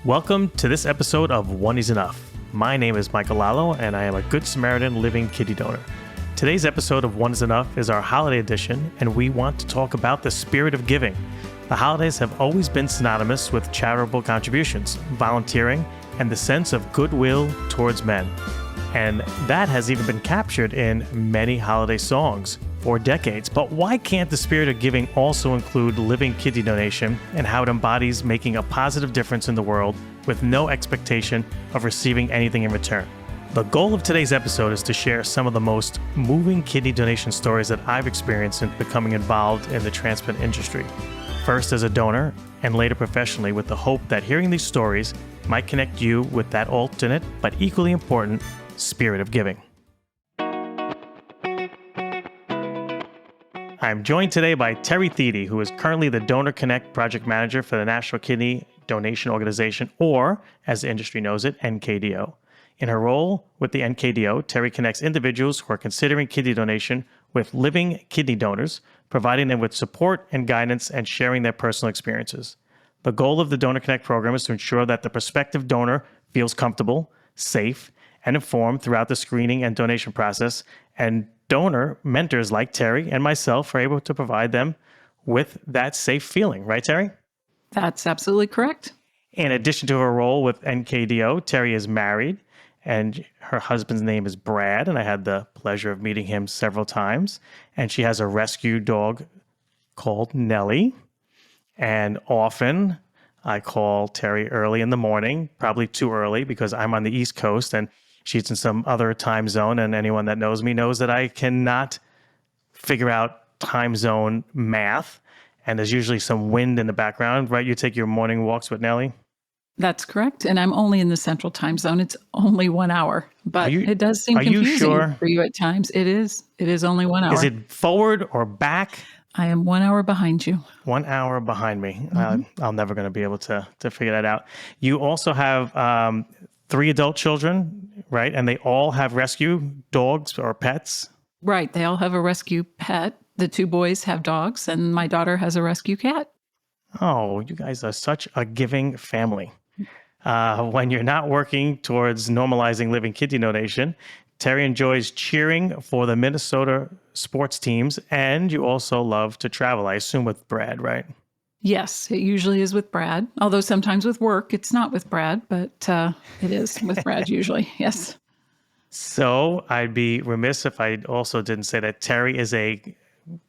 Welcome to this episode of One is Enough. My name is Michael Lalo, and I am a Good Samaritan living kidney donor. Today's episode of One is Enough is our holiday edition, and we want to talk about the spirit of giving. The holidays have always been synonymous with charitable contributions, volunteering, and the sense of goodwill towards men. And that has even been captured in many holiday songs for decades. But why can't the spirit of giving also include living kidney donation and how it embodies making a positive difference in the world with no expectation of receiving anything in return? The goal of today's episode is to share some of the most moving kidney donation stories that I've experienced in becoming involved in the transplant industry. First as a donor, and later professionally, with the hope that hearing these stories might connect you with that alternate but equally important spirit of giving. I'm joined today by Terry Thiede, who is currently the Donor Connect project manager for the National Kidney Donation Organization, or as the industry knows it, NKDO. In her role with the NKDO, Terry connects individuals who are considering kidney donation with living kidney donors, providing them with support and guidance and sharing their personal experiences. The goal of the Donor Connect program is to ensure that the prospective donor feels comfortable, safe, and informed throughout the screening and donation process, and donor mentors like Terry and myself are able to provide them with that safe feeling. Right, Terry? That's absolutely correct. In addition to her role with NKDO, Terry is married, and her husband's name is Brad, and I had the pleasure of meeting him several times. And she has a rescue dog called Nellie. And often I call Terry early in the morning, probably too early because I'm on the East Coast and she's in some other time zone. And anyone that knows me knows that I cannot figure out time zone math. And there's usually some wind in the background, right? You take your morning walks with Nellie? That's correct. And I'm only in the central time zone. It's only 1 hour, but it does seem confusing for you at times. It is. It is only 1 hour. Is it forward or back? I am 1 hour behind you. 1 hour behind me. I'm never going to be able to figure that out. You also have 3 adult children, right? And they all have rescue dogs or pets? Right. They all have a rescue pet. The 2 boys have dogs, and my daughter has a rescue cat. Oh, you guys are such a giving family. When you're not working towards normalizing living kidney donation, Terry enjoys cheering for the Minnesota sports teams, and you also love to travel, I assume with Brad, right? Yes, it usually is with Brad, although sometimes with work, it's not with Brad, but it is with Brad usually, yes. So I'd be remiss if I also didn't say that Terry is a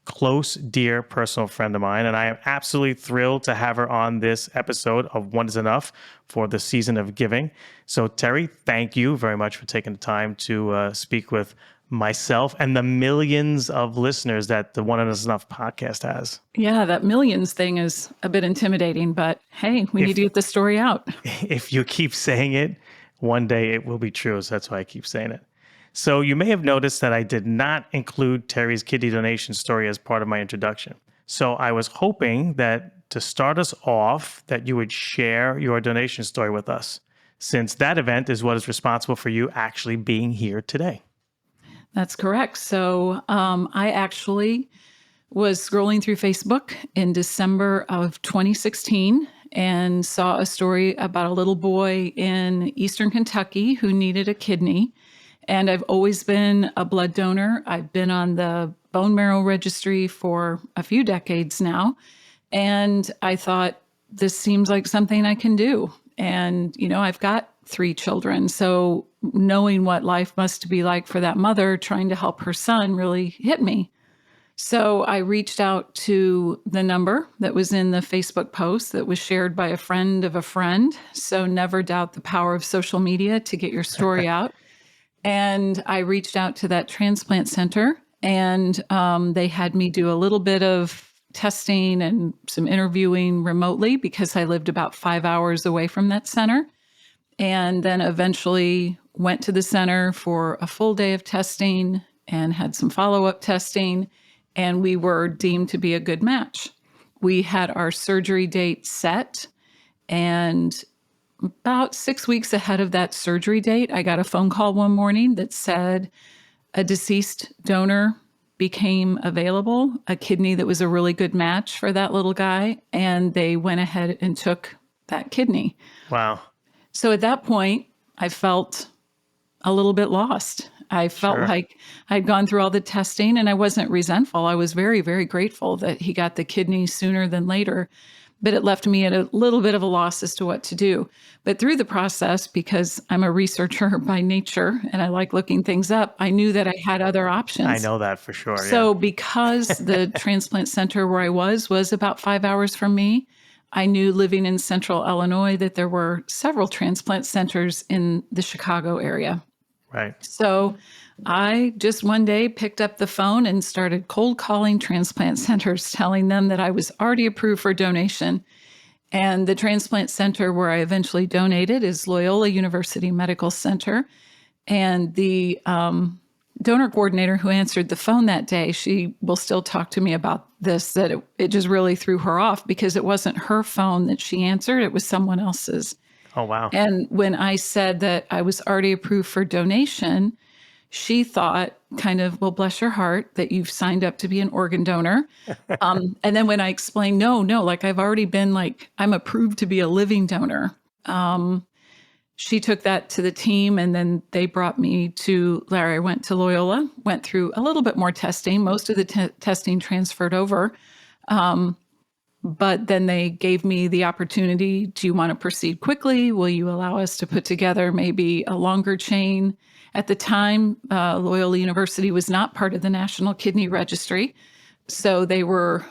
close, dear personal friend of mine, and I am absolutely thrilled to have her on this episode of One is Enough for the season of giving. So Terry, thank you very much for taking the time to speak with myself and the millions of listeners that the One is Enough podcast has. Yeah, that millions thing is a bit intimidating, but hey, we need to get the story out. If you keep saying it, one day it will be true. So that's why I keep saying it. So you may have noticed that I did not include Terry's kidney donation story as part of my introduction. So I was hoping that to start us off, that you would share your donation story with us, since that event is what is responsible for you actually being here today. That's correct. So I actually was scrolling through Facebook in December of 2016 and saw a story about a little boy in Eastern Kentucky who needed a kidney. And I've always been a blood donor. I've been on the bone marrow registry for a few decades now. And I thought, this seems like something I can do. And, you know, I've got 3 children. So knowing what life must be like for that mother trying to help her son really hit me. So I reached out to the number that was in the Facebook post that was shared by a friend of a friend. So never doubt the power of social media to get your story out. And I reached out to that transplant center, and they had me do a little bit of testing and some interviewing remotely because I lived about 5 hours away from that center. And then eventually went to the center for a full day of testing and had some follow-up testing, and we were deemed to be a good match. We had our surgery date set, and about 6 weeks ahead of that surgery date, I got a phone call one morning that said a deceased donor became available, a kidney that was a really good match for that little guy. And they went ahead and took that kidney. Wow. So at that point, I felt a little bit lost. I felt Sure. like I'd gone through all the testing and I wasn't resentful. I was very, very grateful that he got the kidney sooner than later, but it left me at a little bit of a loss as to what to do. But through the process, because I'm a researcher by nature and I like looking things up, I knew that I had other I options. know that for sure. Yeah. So because the transplant center where I was about 5 hours from me, I knew living in central Illinois that there were several transplant centers in the Chicago area. Right. So I just one day picked up the phone and started cold calling transplant centers, telling them that I was already approved for donation. And the transplant center where I eventually donated is Loyola University Medical Center. And the donor coordinator who answered the phone that day, she will still talk to me about this, that it just really threw her off because it wasn't her phone that she answered, it was someone else's. Oh, wow. And when I said that I was already approved for donation, she thought, kind of, well, bless your heart that you've signed up to be an organ donor. And then when I explained, no, like I've already been like, I'm approved to be a living donor. She took that to the team and then they brought me to Larry. I went to Loyola, went through a little bit more testing. Most of the testing transferred over. But then they gave me the opportunity, do you want to proceed quickly? Will you allow us to put together maybe a longer chain? At the time, Loyola University was not part of the National Kidney Registry. So they were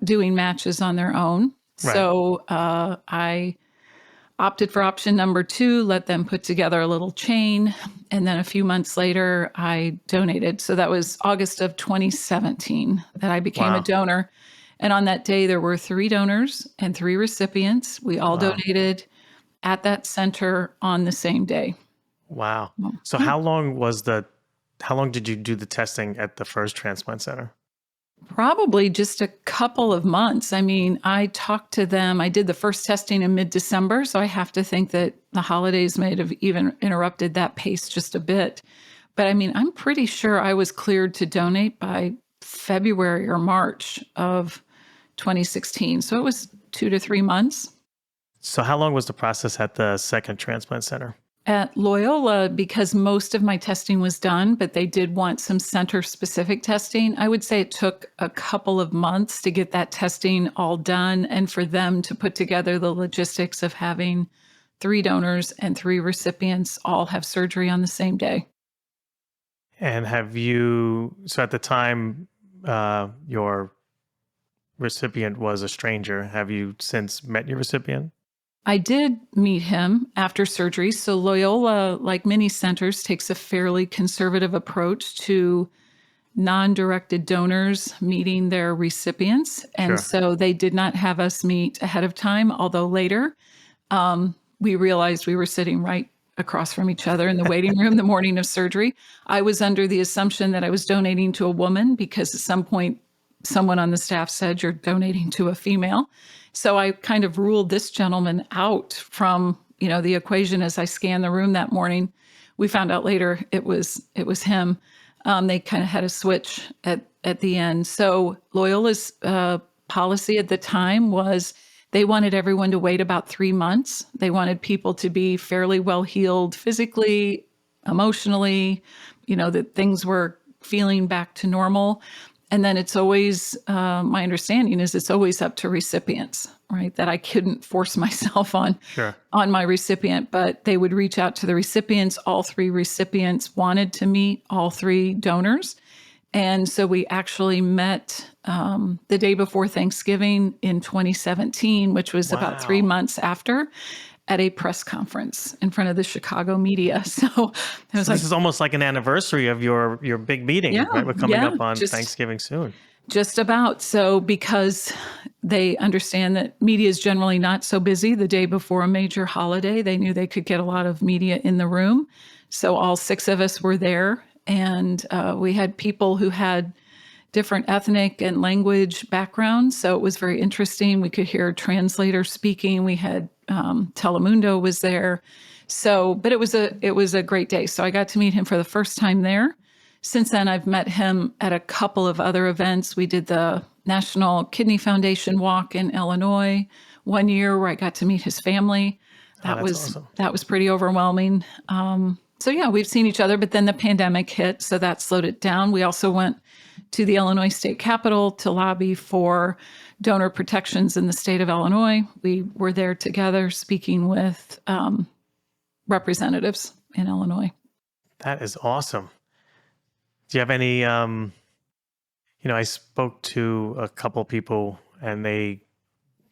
doing matches on their own. Right. So I opted for option number 2, let them put together a little chain. And then a few months later, I donated. So that was August of 2017 that I became Wow. a donor. And on that day, there were 3 donors and 3 recipients. We all Wow. donated at that center on the same day. Wow. So how long did you do the testing at the first transplant center? Probably just a couple of months. I mean, I talked to them. I did the first testing in mid-December, so I have to think that the holidays might have even interrupted that pace just a bit. But I mean, I'm pretty sure I was cleared to donate by February or March of 2016. So it was 2 to 3 months. So how long was the process at the second transplant center? At Loyola, because most of my testing was done, but they did want some center-specific testing, I would say it took a couple of months to get that testing all done and for them to put together the logistics of having 3 donors and 3 recipients all have surgery on the same day. And so at the time, your recipient was a stranger. Have you since met your recipient? I did meet him after surgery. So Loyola, like many centers, takes a fairly conservative approach to non-directed donors meeting their recipients. And Sure. so they did not have us meet ahead of time, although later we realized we were sitting right across from each other in the waiting room the morning of surgery. I was under the assumption that I was donating to a woman because at some point someone on the staff said, you're donating to a female. So I kind of ruled this gentleman out from, the equation as I scanned the room that morning. We found out later it was him. They kind of had a switch at the end. So Loyola's policy at the time was they wanted everyone to wait about 3 months. They wanted people to be fairly well healed physically, emotionally, that things were feeling back to normal. And then it's always, my understanding is it's always up to recipients, right? That I couldn't force myself on my recipient, but they would reach out to the recipients. All 3 recipients wanted to meet all 3 donors. And so we actually met the day before Thanksgiving in 2017, which was about 3 months after, at a press conference in front of the Chicago media. So this is almost like an anniversary of your big meeting, right? We're coming up on Thanksgiving soon. Just about. So because they understand that media is generally not so busy the day before a major holiday, they knew they could get a lot of media in the room. So all 6 of us were there. And we had people who had different ethnic and language backgrounds. So it was very interesting. We could hear a translator speaking. We had Telemundo was there. So, but it was a great day. So I got to meet him for the first time there. Since then, I've met him at a couple of other events. We did the National Kidney Foundation walk in Illinois one year where I got to meet his family. Oh, That that's was awesome. that was pretty overwhelming. So yeah, we've seen each other, but then the pandemic hit, so that slowed it down. We also went to the Illinois State Capitol to lobby for donor protections in the state of Illinois. We were there together speaking with representatives in Illinois. That is awesome. Do you have any, I spoke to a couple people and the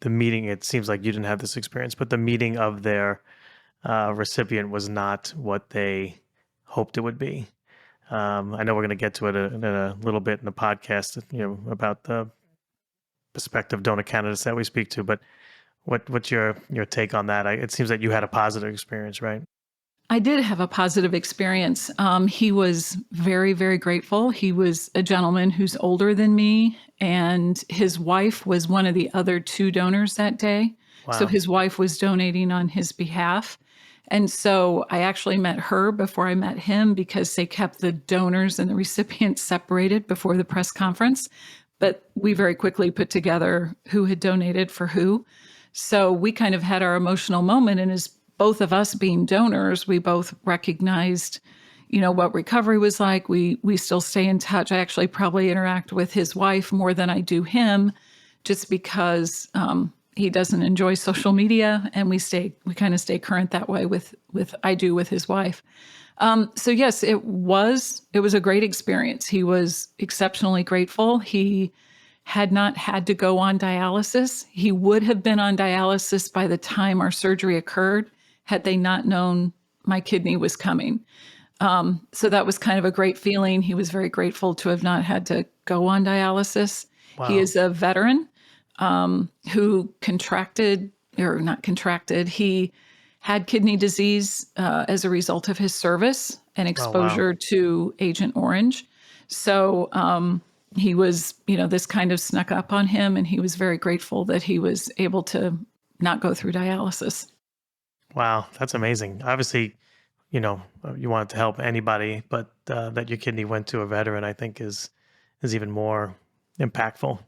meeting, it seems like you didn't have this experience, but the meeting of their recipient was not what they hoped it would be. I know we're going to get to it in a little bit in the podcast, about the prospective donor candidates that we speak to. But what's your take on that? It seems that you had a positive experience, right? I did have a positive experience. He was very, very grateful. He was a gentleman who's older than me, and his wife was one of the other two donors that day. So Wow. his wife was donating on his behalf. And so I actually met her before I met him because they kept the donors and the recipients separated before the press conference. But we very quickly put together who had donated for who. So we kind of had our emotional moment. And as both of us being donors, we both recognized, what recovery was like. We still stay in touch. I actually probably interact with his wife more than I do him, just because he doesn't enjoy social media, and we kind of stay current that way with I do with his wife. So yes, it was a great experience. He was exceptionally grateful. He had not had to go on dialysis. He would have been on dialysis by the time our surgery occurred had they not known my kidney was coming. So that was kind of a great feeling. He was very grateful to have not had to go on dialysis. He Wow. is a veteran who contracted, or not contracted, he had kidney disease as a result of his service and Oh, wow. exposure to Agent Orange. So he was, this kind of snuck up on him, and he was very grateful that he was able to not go through dialysis. Wow. That's amazing. Obviously, you wanted to help anybody, but that your kidney went to a veteran, I think is even more impactful.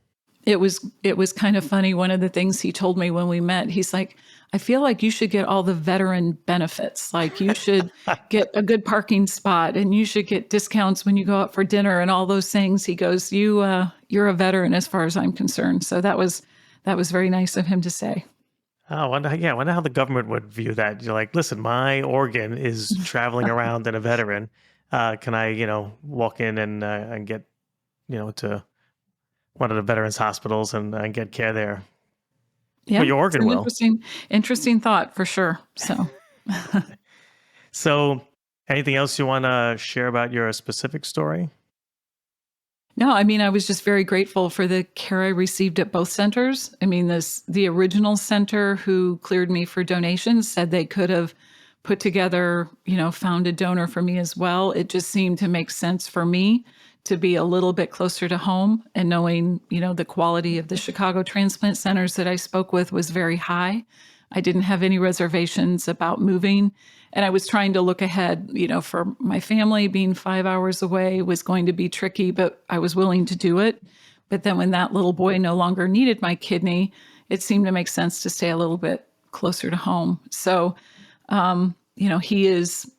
It was kind of funny. One of the things he told me when we met, he's like, I feel like you should get all the veteran benefits. Like you should get a good parking spot, and you should get discounts when you go out for dinner and all those things. He goes, you're a veteran as far as I'm concerned. So that was very nice of him to say. Oh, I wonder how the government would view that. You're like, listen, my organ is traveling around in a veteran. Can I, walk in and get, to one of the veterans hospitals and get care there? Well, Yeah, your it's organ an will. interesting thought for sure. So So, anything else you want to share about your specific story? no, I mean, I was just very grateful for the care I received at both centers. I mean, the original center who cleared me for donations said they could have put together, found a donor for me as well. It just seemed to make sense for me to be a little bit closer to home, and knowing, the quality of the Chicago transplant centers that I spoke with was very high. I didn't have any reservations about moving. And I was trying to look ahead, for my family. Being 5 hours away was going to be tricky, but I was willing to do it. But then when that little boy no longer needed my kidney, it seemed to make sense to stay a little bit closer to home. So, he is,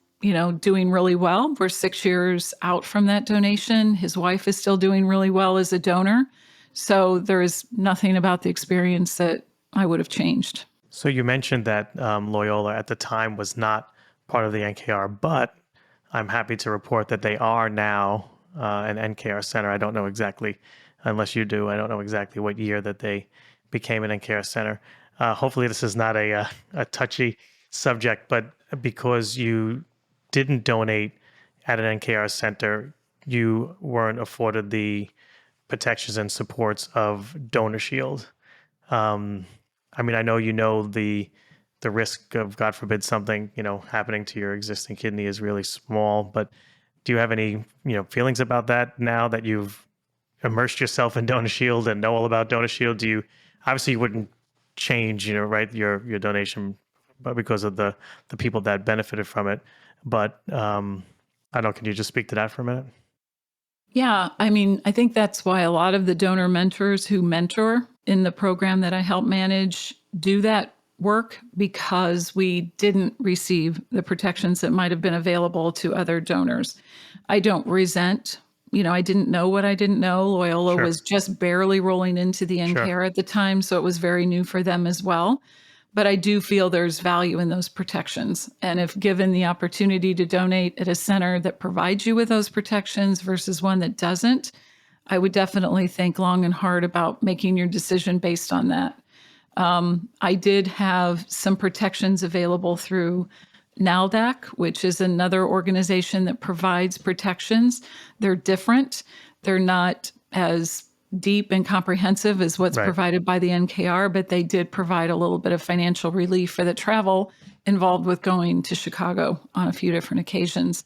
doing really well. We're 6 years out from that donation. His wife is still doing really well as a donor. So there is nothing about the experience that I would have changed. So, you mentioned that Loyola at the time was not part of the NKR, but I'm happy to report that they are now an NKR center. I don't know exactly, unless you do, I don't know exactly what year that they became an NKR center. Hopefully, this is not a touchy subject, but because you didn't donate at an NKR center, you weren't afforded the protections and supports of Donor Shield. Um, I mean, I know the risk of, God forbid, something happening to your existing kidney is really small. But do you have any feelings about that now that you've immersed yourself in Donor Shield and know all about Donor Shield? Do you obviously you wouldn't change right, your donation, but because of the people that benefited from it. But I don't know. Can you just speak to that for a minute? Yeah, I mean, I think that's why a lot of the donor mentors who mentor in the program that I help manage do that work because we didn't receive the protections that might have been available to other donors. I don't resent, I didn't know what I didn't know. Loyola Sure, was just barely rolling into the sure. NCARE at the time, so it was very new for them as well. But I do feel there's value in those protections. And if given the opportunity to donate at a center that provides you with those protections versus one that doesn't, I would definitely think long and hard about making your decision based on that. I did have some protections available through NALDAC, which is another organization that provides protections. They're different. They're not as deep and comprehensive as what's Right. provided by the NKR, but they did provide a little bit of financial relief for the travel involved with going to Chicago on a few different occasions.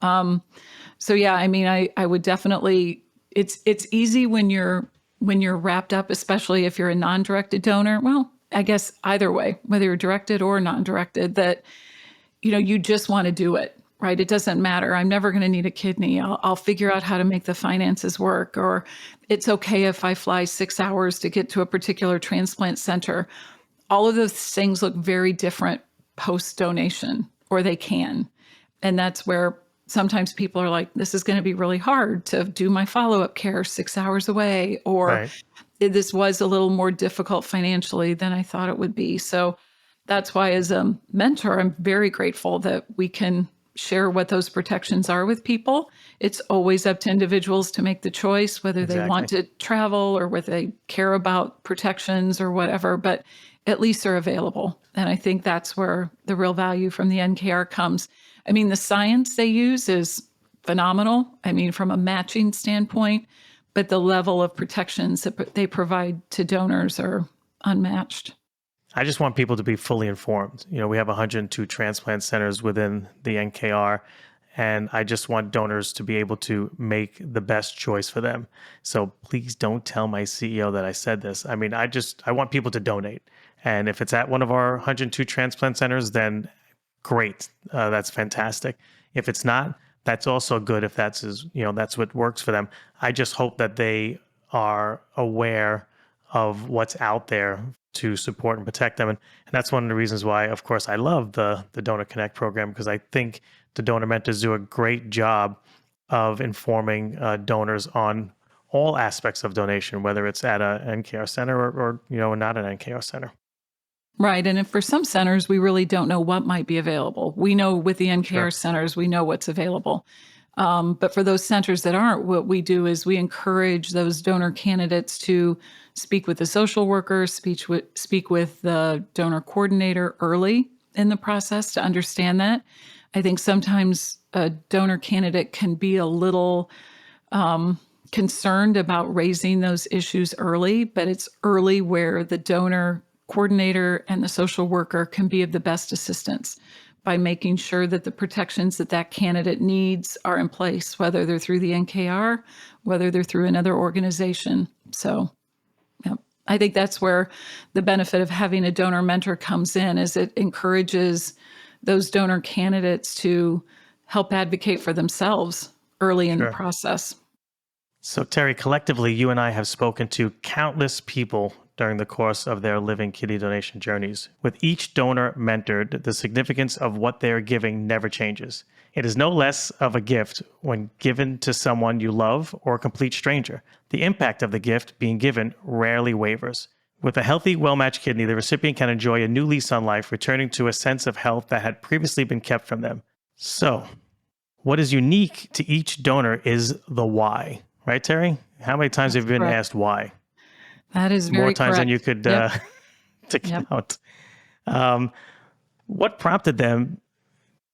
So yeah, I mean, I would definitely. It's easy when you're wrapped up, especially if you're a non-directed donor. Well, I guess either way, whether you're directed or non-directed, that you just want to do it, right? It doesn't matter. I'm never going to need a kidney. I'll figure out how to make the finances work, or it's okay if I fly 6 hours to get to a particular transplant center. All of those things look very different post donation, or they can. And that's where sometimes people are like, this is going to be really hard to do my follow up care 6 hours away, or Right. this was a little more difficult financially than I thought it would be. So that's why, as a mentor, I'm very grateful that we can share what those protections are with people. It's always up to individuals to make the choice whether they want Exactly. to travel or whether they care about protections or whatever, but at least they're available. And I think that's where the real value from the NKR comes. I mean, the science they use is phenomenal. I mean, from a matching standpoint, but the level of protections that they provide to donors are unmatched. I just want people to be fully informed. We have 102 transplant centers within the NKR, and I just want donors to be able to make the best choice for them. So please don't tell my CEO that I said this. I mean, I want people to donate. And if it's at one of our 102 transplant centers, then great. That's fantastic. If it's not, that's also good if that's what works for them. I just hope that they are aware of what's out there to support and protect them. And that's one of the reasons why, of course, I love the Donor Connect program, because I think the donor mentors do a great job of informing donors on all aspects of donation, whether it's at a NKR center or not an NKR center. Right. And if for some centers, we really don't know what might be available. We know with the NKR Sure. centers, we know what's available. But for those centers that aren't, what we do is we encourage those donor candidates to speak with the social worker, speak with the donor coordinator early in the process to understand that. I think sometimes a donor candidate can be a little concerned about raising those issues early, but it's early where the donor coordinator and the social worker can be of the best assistance by making sure that the protections that that candidate needs are in place, whether they're through the NKR, whether they're through another organization. So, yeah, I think that's where the benefit of having a donor mentor comes in, is it encourages those donor candidates to help advocate for themselves early in the Sure. process. So, Terry, collectively, you and I have spoken to countless people during the course of their living kidney donation journeys. With each donor mentored, the significance of what they are giving never changes. It is no less of a gift when given to someone you love or a complete stranger. The impact of the gift being given rarely wavers. With a healthy, well-matched kidney, the recipient can enjoy a new lease on life, returning to a sense of health that had previously been kept from them. So, what is unique to each donor is the why. Right, Terry? How many times have That's you been correct. asked why? That is More very times than you correct. could Yep. to Yep. count. Um, what prompted them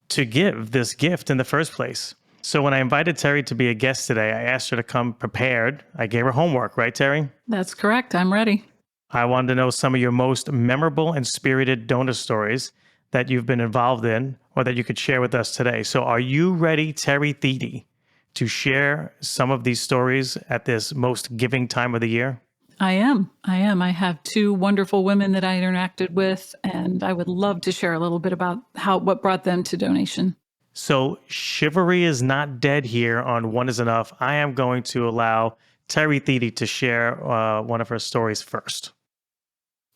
to give this gift in the first place? So when I invited Terry to be a guest today, I asked her to come prepared. I gave her homework, right, Terry? That's correct. I'm ready. I wanted to know some of your most memorable and spirited donor stories that you've been involved in or that you could share with us today. So are you ready, Terry Thede, to share some of these stories at this most giving time of the year? I am. I am. I have two wonderful women that I interacted with, and I would love to share a little bit about what brought them to donation. So chivalry is not dead here on One is Enough. I am going to allow Terry Thede to share one of her stories first.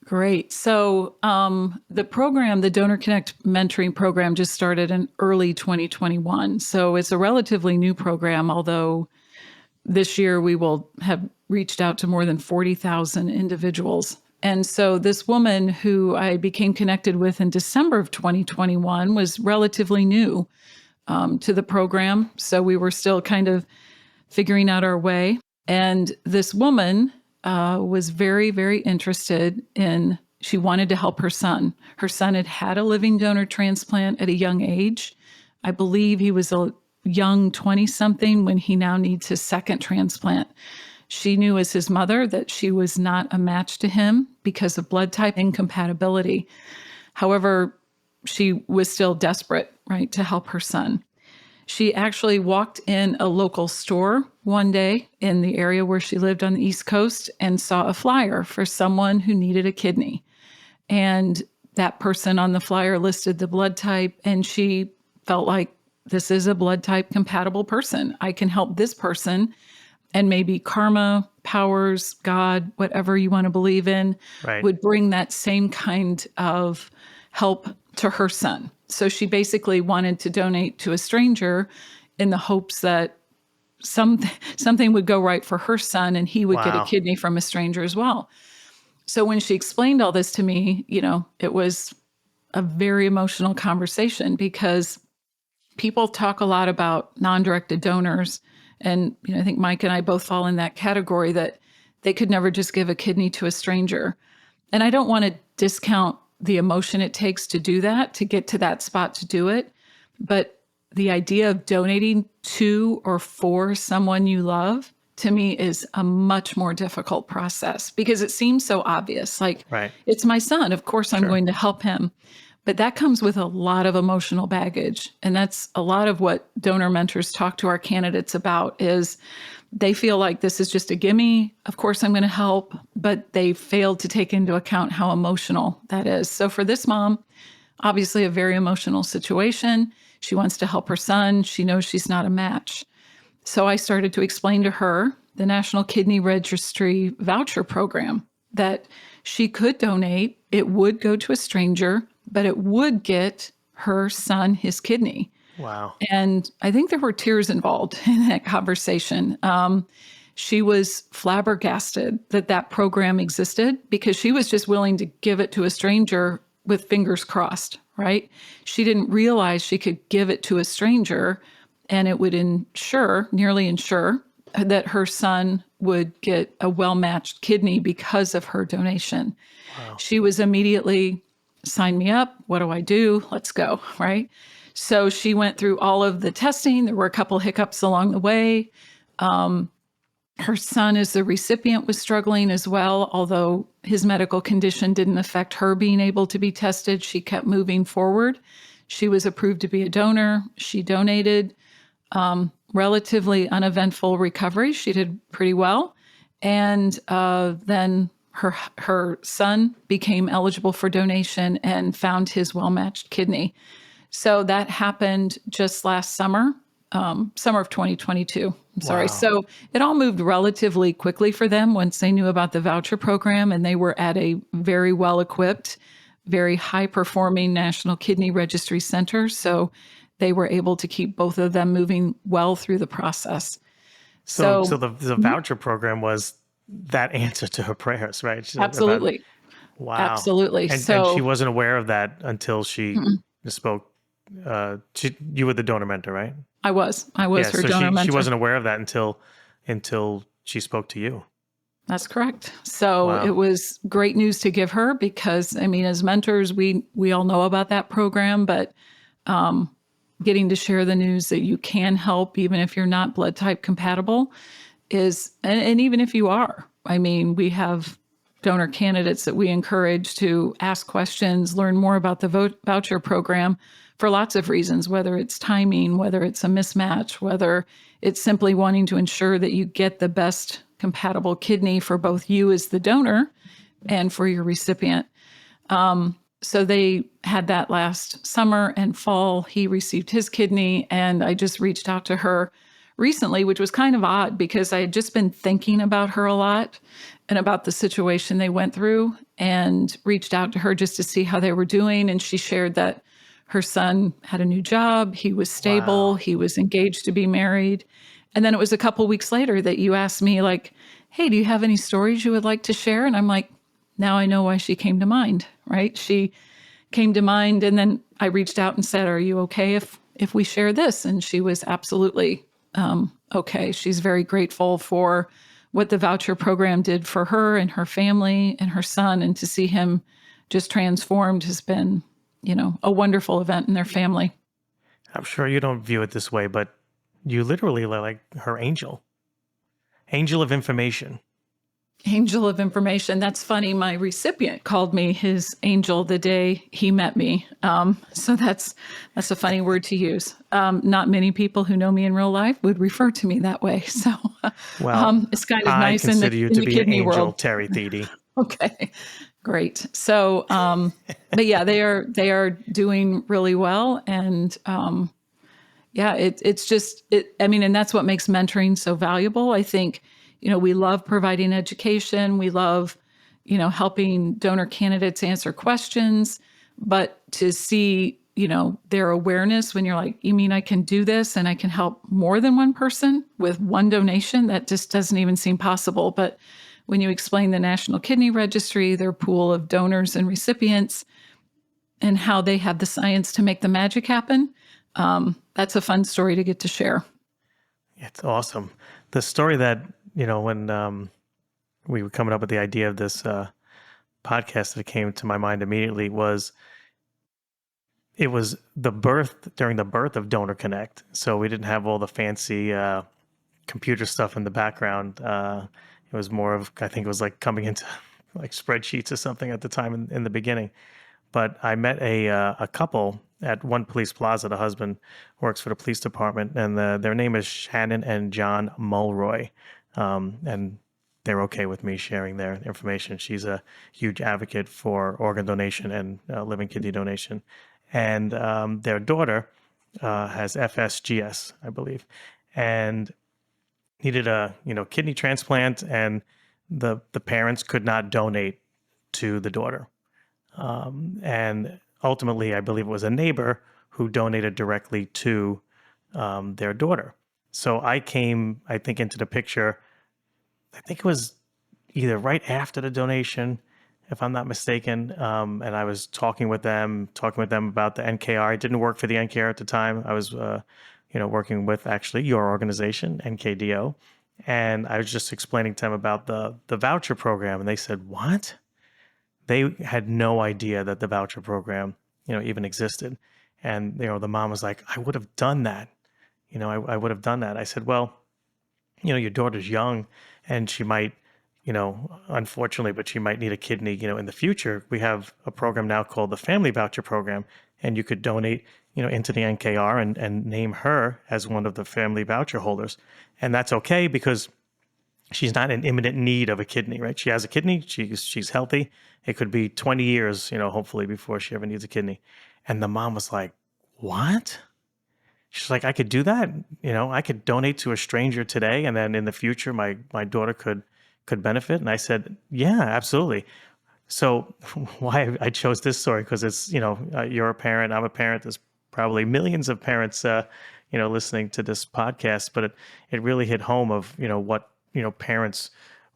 Great. So the program, the Donor Connect mentoring program, just started in early 2021. So it's a relatively new program, although this year we will have reached out to more than 40,000 individuals. And so this woman who I became connected with in December of 2021 was relatively new to the program. So we were still kind of figuring out our way. And this woman was very, very interested in, she wanted to help her son. Her son had had a living donor transplant at a young age. I believe he was a young 20-something when he now needs his second transplant. She knew as his mother that she was not a match to him because of blood type incompatibility. However, she was still desperate, right, to help her son. She actually walked in a local store one day in the area where she lived on the East Coast and saw a flyer for someone who needed a kidney. And that person on the flyer listed the blood type, and she felt like, this is a blood type compatible person. I can help this person. And maybe karma, powers, God, whatever you want to believe in, Right. would bring that same kind of help to her son. So she basically wanted to donate to a stranger in the hopes that something would go right for her son and he would get a Wow. kidney from a stranger as well. So when she explained all this to me, it was a very emotional conversation because people talk a lot about non-directed donors. And I think Mike and I both fall in that category that they could never just give a kidney to a stranger. And I don't want to discount the emotion it takes to do that, to get to that spot to do it. But the idea of donating to or for someone you love, to me, is a much more difficult process because it seems so obvious. Like, Right. it's my son. Of course, I'm going to help him. But that comes with a lot of emotional baggage. And that's a lot of what donor mentors talk to our candidates about is they feel like this is just a gimme. Of course, I'm going to help, but they failed to take into account how emotional that is. So for this mom, obviously a very emotional situation. She wants to help her son. She knows she's not a match. So I started to explain to her the National Kidney Registry voucher program that she could donate. It would go to a stranger, but it would get her son his kidney. Wow. And I think there were tears involved in that conversation. She was flabbergasted that that program existed because she was just willing to give it to a stranger with fingers crossed, right? She didn't realize she could give it to a stranger and it would nearly ensure that her son would get a well-matched kidney because of her donation. Wow. She was immediately, sign me up. What do I do? Let's go, right? So she went through all of the testing. There were a couple hiccups along the way. Her son, as the recipient, was struggling as well, although his medical condition didn't affect her being able to be tested. She kept moving forward. She was approved to be a donor. She donated. Relatively uneventful recovery. She did pretty well. And then her son became eligible for donation and found his well-matched kidney. So that happened just last summer, summer of 2022. I'm sorry. Wow. So it all moved relatively quickly for them once they knew about the voucher program, and they were at a very well-equipped, very high-performing National Kidney Registry Center. So they were able to keep both of them moving well through the process. So the voucher program was that answer to her prayers, right? Absolutely. Wow. Absolutely. And she wasn't aware of that until she spoke. You were the donor mentor, right? I was her so donor mentor. She wasn't aware of that until she spoke to you. That's correct. So Wow. It was great news to give her because, as mentors, we all know about that program, but getting to share the news that you can help, even if you're not blood type compatible, and even if you are. We have donor candidates that we encourage to ask questions, learn more about the voucher program for lots of reasons, whether it's timing, whether it's a mismatch, whether it's simply wanting to ensure that you get the best compatible kidney for both you as the donor and for your recipient. So they had that last summer and fall. He received his kidney, and I just reached out to her recently, which was kind of odd because I had just been thinking about her a lot and about the situation they went through, and reached out to her just to see how they were doing. And she shared that her son had a new job, he was stable, Wow. he was engaged to be married. And then it was a couple weeks later that you asked me, like, hey, do you have any stories you would like to share? And I'm like, now I know why she came to mind, right? She came to mind, and then I reached out and said, "Are you okay if we share this?" And she was absolutely okay. She's very grateful for what the voucher program did for her and her family and her son, and to see him just transformed has been, a wonderful event in their family. I'm sure you don't view it this way, but you literally are like her angel, angel of information. Angel of information. That's funny. My recipient called me his angel the day he met me. So that's a funny word to use. Not many people who know me in real life would refer to me that way. So Well, it's kind of I nice in the consider you in to the be an kidney angel, world. Terry Thede. Okay, great. So, but yeah, they are doing really well, and yeah, it's just it. I mean, and that's what makes mentoring so valuable. I think, we love providing education. We love, helping donor candidates answer questions, but to see, their awareness when you're like, you mean I can do this and I can help more than one person with one donation? That just doesn't even seem possible. But when you explain the National Kidney Registry, their pool of donors and recipients, and how they have the science to make the magic happen, that's a fun story to get to share. It's awesome. The story that, when we were coming up with the idea of this podcast, that came to my mind immediately was it was during the birth of Donor Connect. So we didn't have all the fancy computer stuff in the background. It was more of, I think it was like coming into like spreadsheets or something at the time in the beginning. But I met a couple at One Police Plaza. The husband works for the police department, and their name is Shannon and John Mulroy, and they're okay with me sharing their information. She's a huge advocate for organ donation and living kidney donation, and their daughter has FSGS, I believe, and needed a kidney transplant, and the parents could not donate to the daughter. And ultimately, I believe it was a neighbor who donated directly to their daughter. So I came, I think, into the picture. I think it was either right after the donation, if I'm not mistaken. And I was talking with them about the NKR. I didn't work for the NKR at the time. I was, working with actually your organization, NKDO. And I was just explaining to them about the voucher program. And they said, "What?" They had no idea that the voucher program, even existed. And, the mom was like, "I would have done that. I would have done that." I said, "Well, your daughter's young and she might, unfortunately, but she might need a kidney, in the future. We have a program now called the Family Voucher Program, and you could donate, into the NKR and name her as one of the family voucher holders. And that's okay because she's not in imminent need of a kidney, right? She has a kidney. She's healthy. It could be 20 years, hopefully before she ever needs a kidney." And the mom was like, "What?" She's like, "I could do that. I could donate to a stranger today, and then in the future, my daughter could benefit." And I said, "Yeah, absolutely." So why I chose this story, because it's, you're a parent, I'm a parent. There's probably millions of parents, listening to this podcast, but it really hit home of, what, parents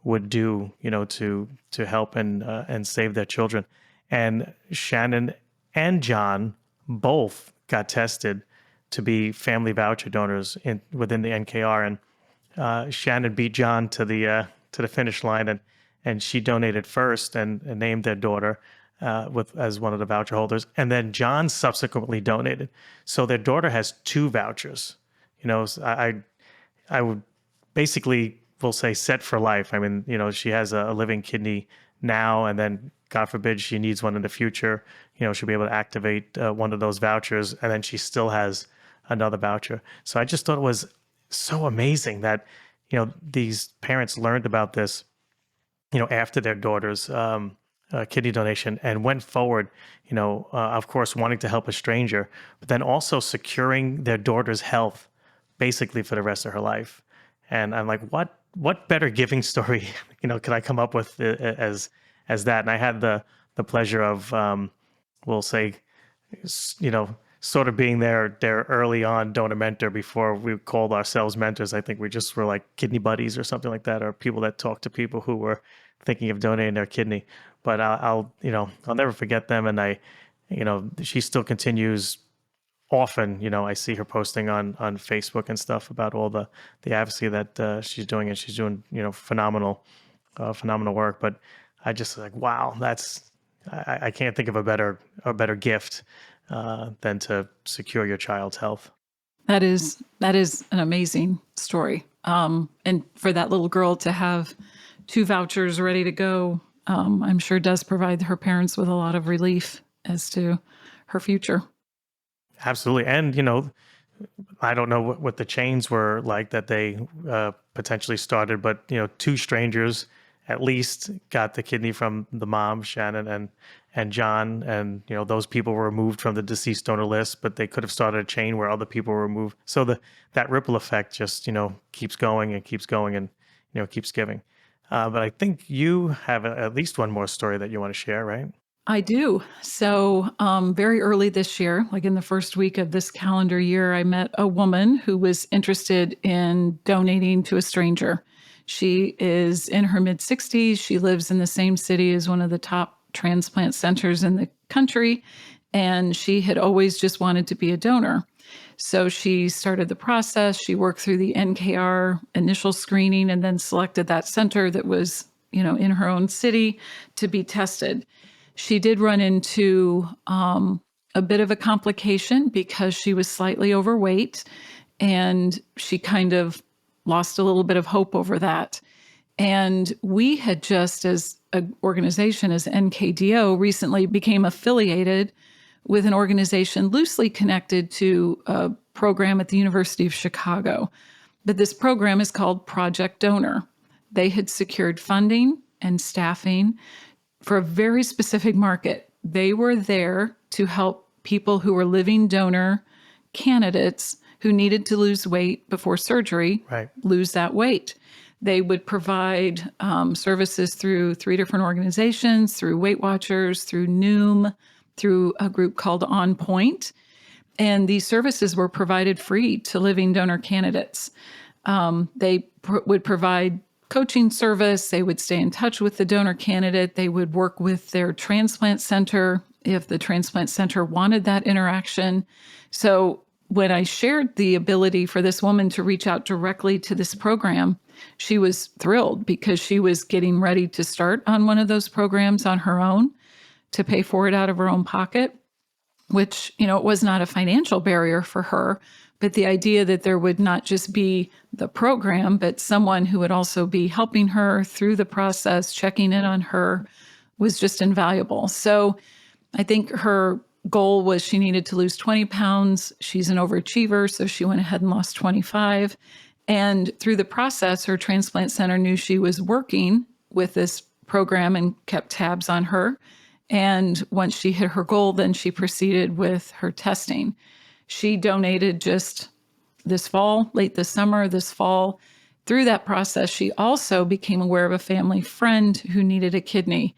would do, to help and save their children. And Shannon and John both got tested to be family voucher donors within the NKR, and Shannon beat John to the finish line, and she donated first and named their daughter with as one of the voucher holders, and then John subsequently donated. So their daughter has two vouchers. So I would basically will say set for life. I mean, she has a living kidney now, and then God forbid she needs one in the future. She'll be able to activate one of those vouchers, and then she still has another voucher. So I just thought it was so amazing that these parents learned about this after their daughters kidney donation and went forward, of course, wanting to help a stranger, but then also securing their daughter's health basically for the rest of her life. And I'm like, what better giving story, could I come up with as that? And I had the pleasure of, we'll say, sort of being their early on donor mentor before we called ourselves mentors. I think we just were like kidney buddies or something like that, or people that talk to people who were thinking of donating their kidney. But I'll never forget them. And she still continues often. I see her posting on Facebook and stuff about all the advocacy that she's doing, and she's doing, phenomenal work. But I just like, wow, I can't think of a better gift than to secure your child's health. That is an amazing story. And for that little girl to have 2 vouchers ready to go, I'm sure does provide her parents with a lot of relief as to her future. Absolutely. And, I don't know what the chains were like that they potentially started, but, 2 strangers at least got the kidney from the mom, Shannon, and John. And, those people were removed from the deceased donor list, but they could have started a chain where other people were removed. So that ripple effect just, keeps going and keeps going and, keeps giving. But I think you have at least one more story that you want to share, right? I do. So, very early this year, like in the first week of this calendar year, I met a woman who was interested in donating to a stranger. She is in her mid 60s. She lives in the same city as one of the top transplant centers in the country. And she had always just wanted to be a donor. So she started the process. She worked through the NKR initial screening and then selected that center that was, in her own city to be tested. She did run into a bit of a complication because she was slightly overweight, and she kind of lost a little bit of hope over that. And we had just, as an organization, as NKDO, recently became affiliated with an organization loosely connected to a program at the University of Chicago. But this program is called Project Donor. They had secured funding and staffing for a very specific market. They were there to help people who were living donor candidates who needed to lose weight before surgery, Right. lose that weight. They would provide services through 3 different organizations, through Weight Watchers, through Noom, through a group called On Point. And these services were provided free to living donor candidates. They would provide coaching service. They would stay in touch with the donor candidate. They would work with their transplant center if the transplant center wanted that interaction. So when I shared the ability for this woman to reach out directly to this program, she was thrilled because she was getting ready to start on one of those programs on her own to pay for it out of her own pocket, which, it was not a financial barrier for her. But the idea that there would not just be the program, but someone who would also be helping her through the process, checking in on her, was just invaluable. So I think her goal was she needed to lose 20 pounds. She's an overachiever, so she went ahead and lost 25. And through the process, her transplant center knew she was working with this program and kept tabs on her. And once she hit her goal, then she proceeded with her testing. She donated just this fall, late this summer, this fall. Through that process, she also became aware of a family friend who needed a kidney.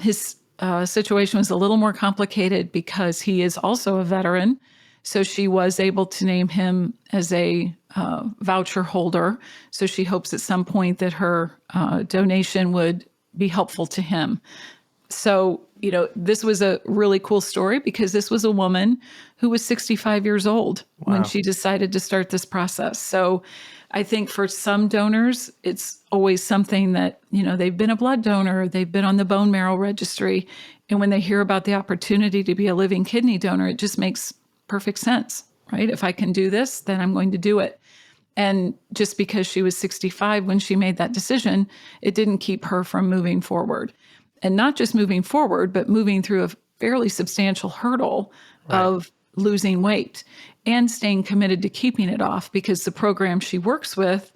His situation was a little more complicated because he is also a veteran. So she was able to name him as a voucher holder. So she hopes at some point that her donation would be helpful to him. So, this was a really cool story because this was a woman who was 65 years old when she decided to start this process. So I think for some donors, it's always something that, they've been a blood donor, they've been on the bone marrow registry. And when they hear about the opportunity to be a living kidney donor, it just makes perfect sense, right? If I can do this, then I'm going to do it. And just because she was 65 when she made that decision, it didn't keep her from moving forward. And not just moving forward, but moving through a fairly substantial hurdle of losing weight and staying committed to keeping it off, because the program she works with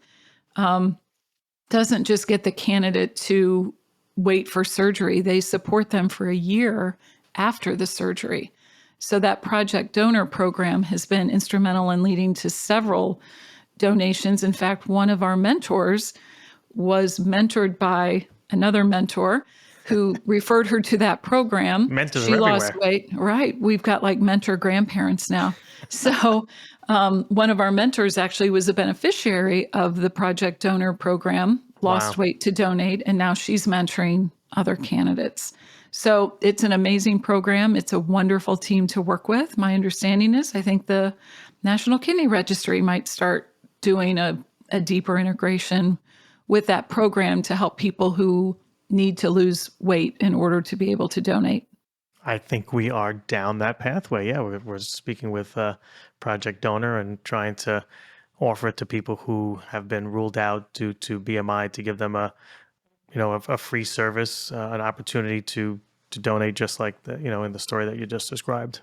doesn't just get the candidate to wait for surgery. They support them for a year after the surgery. So that Project Donor program has been instrumental in leading to several donations. In fact, one of our mentors was mentored by another mentor who referred her to that program. Mentors are She lost everywhere. weight. Right. We've got like mentor grandparents now. So one of our mentors actually was a beneficiary of the Project Donor program, Wow. lost weight to donate, and now she's mentoring other candidates. So it's an amazing program. It's a wonderful team to work with. My understanding is I think the National Kidney Registry might start doing a deeper integration with that program to help people who need to lose weight in order to be able to donate. I think we are down that pathway. Yeah, we're speaking with Project Donor and trying to offer it to people who have been ruled out due to BMI to give them a free service, an opportunity to donate, just like in the story that you just described.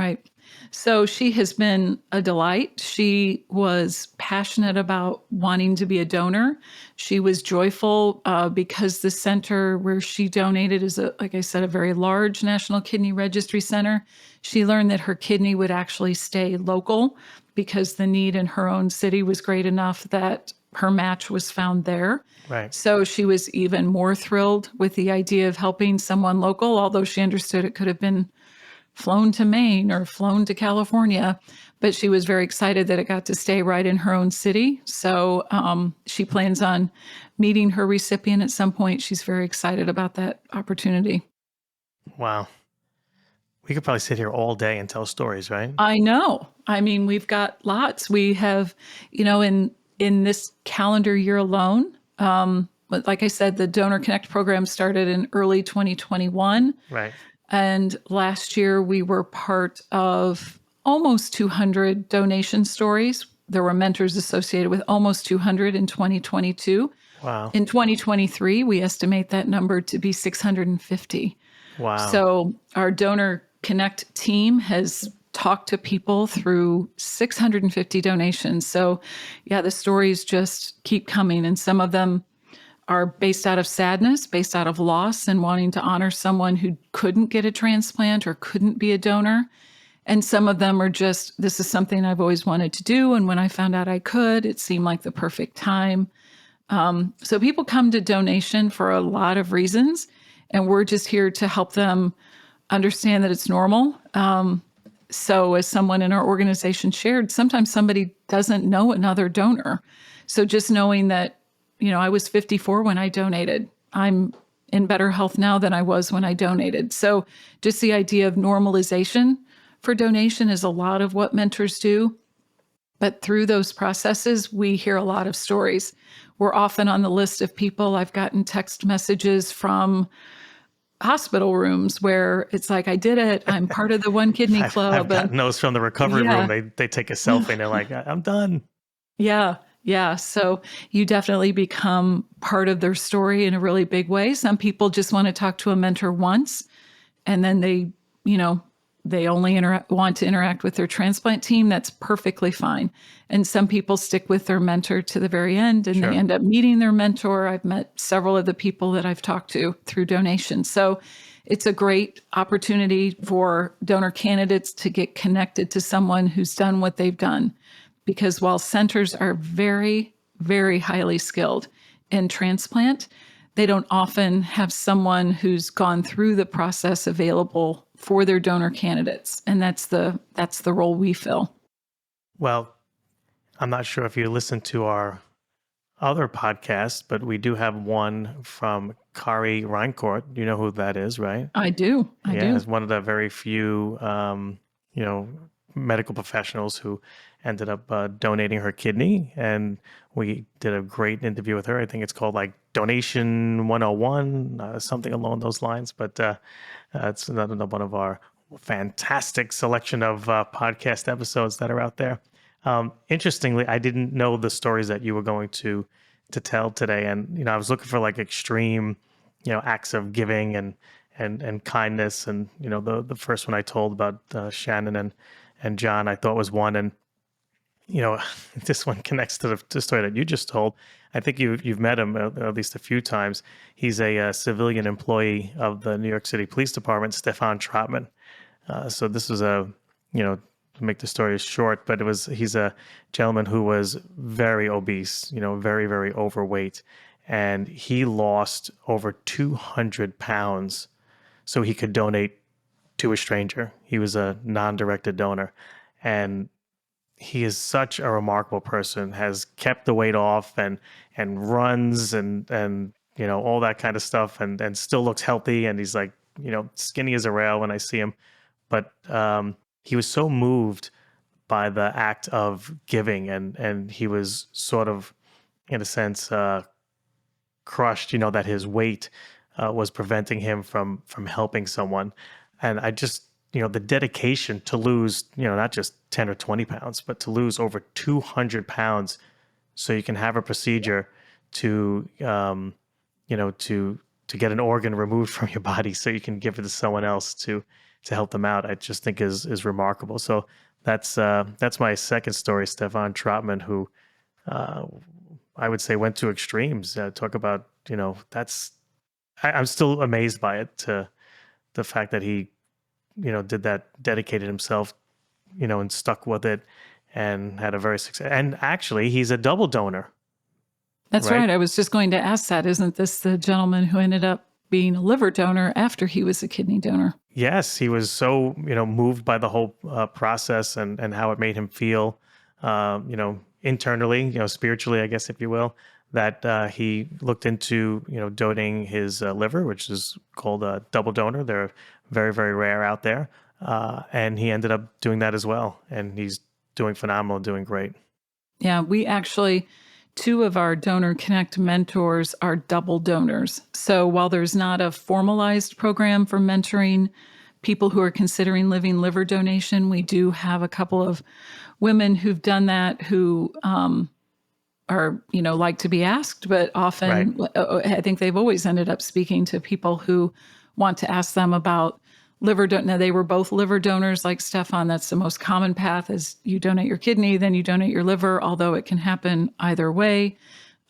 Right. So she has been a delight. She was passionate about wanting to be a donor. She was joyful because the center where she donated is, like I said, a very large National Kidney Registry center. She learned that her kidney would actually stay local because the need in her own city was great enough that her match was found there. Right. So she was even more thrilled with the idea of helping someone local, although she understood it could have been flown to Maine or flown to California, but she was very excited that it got to stay right in her own city. So she plans on meeting her recipient at some point. She's very excited about that opportunity. Wow. We could probably sit here all day and tell stories, right? I know. I mean, we've got lots. We have, in this calendar year alone, but like I said, the Donor Connect program started in early 2021. Right. And last year, we were part of almost 200 donation stories. There were mentors associated with almost 200 in 2022. Wow. In 2023, we estimate that number to be 650. Wow. So our Donor Connect team has talked to people through 650 donations. So, yeah, the stories just keep coming. And some of them are based out of sadness, based out of loss, and wanting to honor someone who couldn't get a transplant or couldn't be a donor. And some of them are just, this is something I've always wanted to do. And when I found out I could, it seemed like the perfect time. So people come to donation for a lot of reasons, and we're just here to help them understand that it's normal. So as someone in our organization shared, sometimes somebody doesn't know another donor. So just knowing that, I was 54 when I donated. I'm in better health now than I was when I donated. So just the idea of normalization for donation is a lot of what mentors do. But through those processes, we hear a lot of stories. We're often on the list of people. I've gotten text messages from hospital rooms where it's like, I did it. I'm part of the One Kidney I've Club. gotten those from the recovery Yeah. room. They take a selfie and they're like, I'm done. Yeah. Yeah. So you definitely become part of their story in a really big way. Some people just want to talk to a mentor once, and then they only want to interact with their transplant team. That's perfectly fine. And some people stick with their mentor to the very end, and Sure. they end up meeting their mentor. I've met several of the people that I've talked to through donations. So it's a great opportunity for donor candidates to get connected to someone who's done what they've done. Because while centers are very, very highly skilled in transplant, they don't often have someone who's gone through the process available for their donor candidates. And that's the role we fill. Well, I'm not sure if you listen to our other podcast, but we do have one from Kari Reincourt. You know who that is, right? I do. I do. It's one of the very few, medical professionals who ended up donating her kidney. And we did a great interview with her. I think it's called like Donation 101, something along those lines. But it's another one of our fantastic selection of podcast episodes that are out there. Interestingly, I didn't know the stories that you were going to tell today. And, I was looking for like extreme, acts of giving and kindness. And, the first one I told about Shannon and John, I thought was one. And, this one connects to the story that you just told. I think you've met him at least a few times. He's a, civilian employee of the New York City Police Department, Stefan Trotman. So this was to make the story short, but he's a gentleman who was very obese, very, very overweight. And he lost over 200 pounds so he could donate to a stranger. He was a non-directed donor. And he is such a remarkable person, has kept the weight off and runs and all that kind of stuff and still looks healthy. And he's like, skinny as a rail when I see him. But he was so moved by the act of giving, and he was sort of, in a sense, crushed, that his weight was preventing him from helping someone. And I just, the dedication to lose, not just 10 or 20 pounds, but to lose over 200 pounds so you can have a procedure to, to get an organ removed from your body so you can give it to someone else to help them out, I just think is remarkable. So that's my second story, Stefan Trotman, who I would say went to extremes. Talk about, I'm still amazed by it, to the fact that he, did that, dedicated himself, and stuck with it and had a very success. And actually, he's a double donor. That's right. I was just going to ask that. Isn't this the gentleman who ended up being a liver donor after he was a kidney donor? Yes, he was so, moved by the whole process and how it made him feel, internally, spiritually, I guess, if you will, that he looked into, donating his liver, which is called a double donor. They're very, very rare out there. And he ended up doing that as well. And he's doing phenomenal, doing great. Yeah, we actually, 2 of our Donor Connect mentors are double donors. So while there's not a formalized program for mentoring people who are considering living liver donation, we do have a couple of women who've done that who are, like to be asked, but often I think they've always ended up speaking to people who want to ask them about liver donation. Now, they were both liver donors like Stefan. That's the most common path, is you donate your kidney, then you donate your liver, although it can happen either way.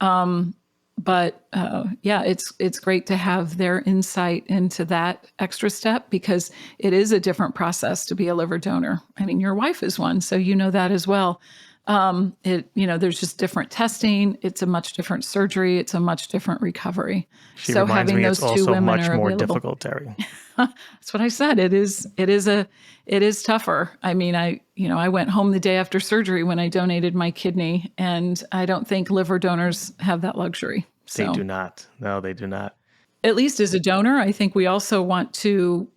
But it's great to have their insight into that extra step, because it is a different process to be a liver donor. I mean, your wife is one, so you know that as well. There's just different testing. It's a much different surgery. It's a much different recovery. She so reminds having me those it's 2 also women much are more available. difficult, Terry. That's what I said. It is tougher. I mean, I went home the day after surgery when I donated my kidney, and I don't think liver donors have that luxury. So, They do not. No, they do not. at least as a donor, I think we also want to,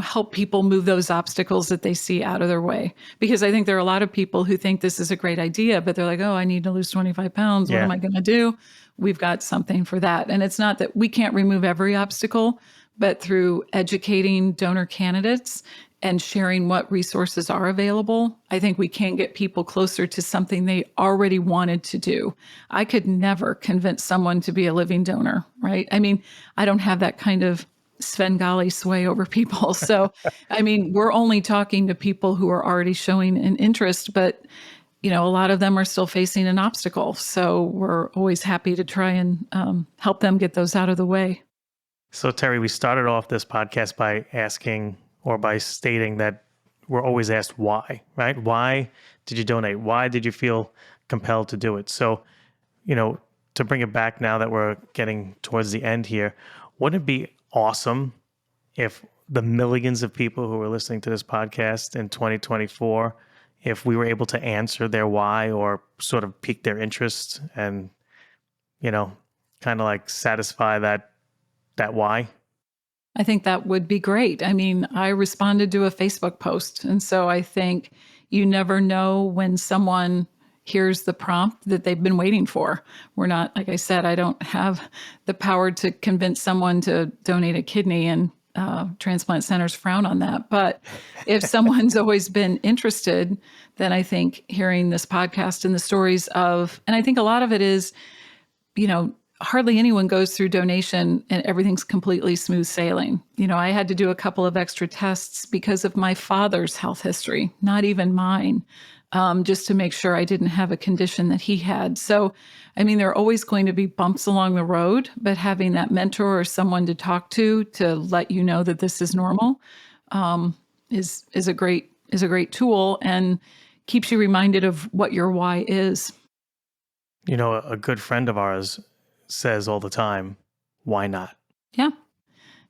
help people move those obstacles that they see out of their way. Because I think there are a lot of people who think this is a great idea, but they're like, oh, I need to lose 25 pounds. What Yeah. am I going to do? We've got something for that. And it's not that we can't remove every obstacle, but through educating donor candidates and sharing what resources are available, I think we can get people closer to something they already wanted to do. I could never convince someone to be a living donor, right? I mean, I don't have that kind of Svengali sway over people. So, I mean, we're only talking to people who are already showing an interest, but a lot of them are still facing an obstacle. So we're always happy to try and help them get those out of the way. So, Terry, we started off this podcast by asking, or by stating, that we're always asked why, right? Why did you donate? Why did you feel compelled to do it? So, to bring it back now that we're getting towards the end here, wouldn't it be awesome if the millions of people who are listening to this podcast in 2024, if we were able to answer their why, or sort of pique their interest and, kind of like satisfy that why? I think that would be great. I mean, I responded to a Facebook post. And so I think you never know when someone hears the prompt that they've been waiting for. We're not, like I said, I don't have the power to convince someone to donate a kidney, and transplant centers frown on that. But if someone's always been interested, then I think hearing this podcast and the stories of, and I think a lot of it is, hardly anyone goes through donation and everything's completely smooth sailing. I had to do a couple of extra tests because of my father's health history, not even mine. just to make sure I didn't have a condition that he had. So, I mean, there are always going to be bumps along the road, but having that mentor or someone to talk to let you know that this is normal is a great tool and keeps you reminded of what your why is. You know, a good friend of ours says all the time, why not? Yeah.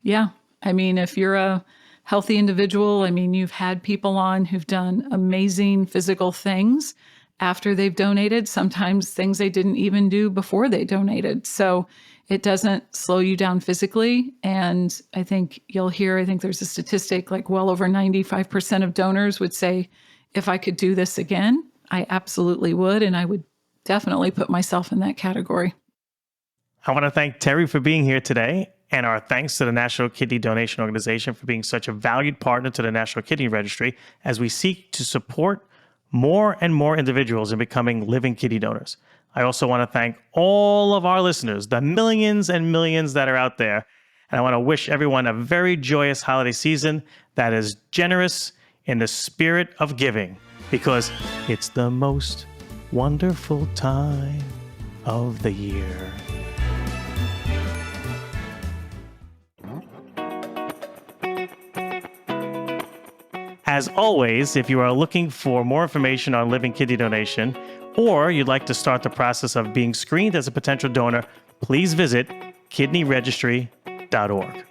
Yeah. I mean, if you're a healthy individual, I mean, you've had people on who've done amazing physical things after they've donated, sometimes things they didn't even do before they donated. So it doesn't slow you down physically. And I think I think there's a statistic like well over 95% of donors would say, if I could do this again, I absolutely would. And I would definitely put myself in that category. I want to thank Terry for being here today, and our thanks to the National Kidney Donation Organization for being such a valued partner to the National Kidney Registry as we seek to support more and more individuals in becoming living kidney donors. I also want to thank all of our listeners, the millions and millions that are out there, and I want to wish everyone a very joyous holiday season that is generous in the spirit of giving, because it's the most wonderful time of the year. As always, if you are looking for more information on living kidney donation, or you'd like to start the process of being screened as a potential donor, please visit kidneyregistry.org.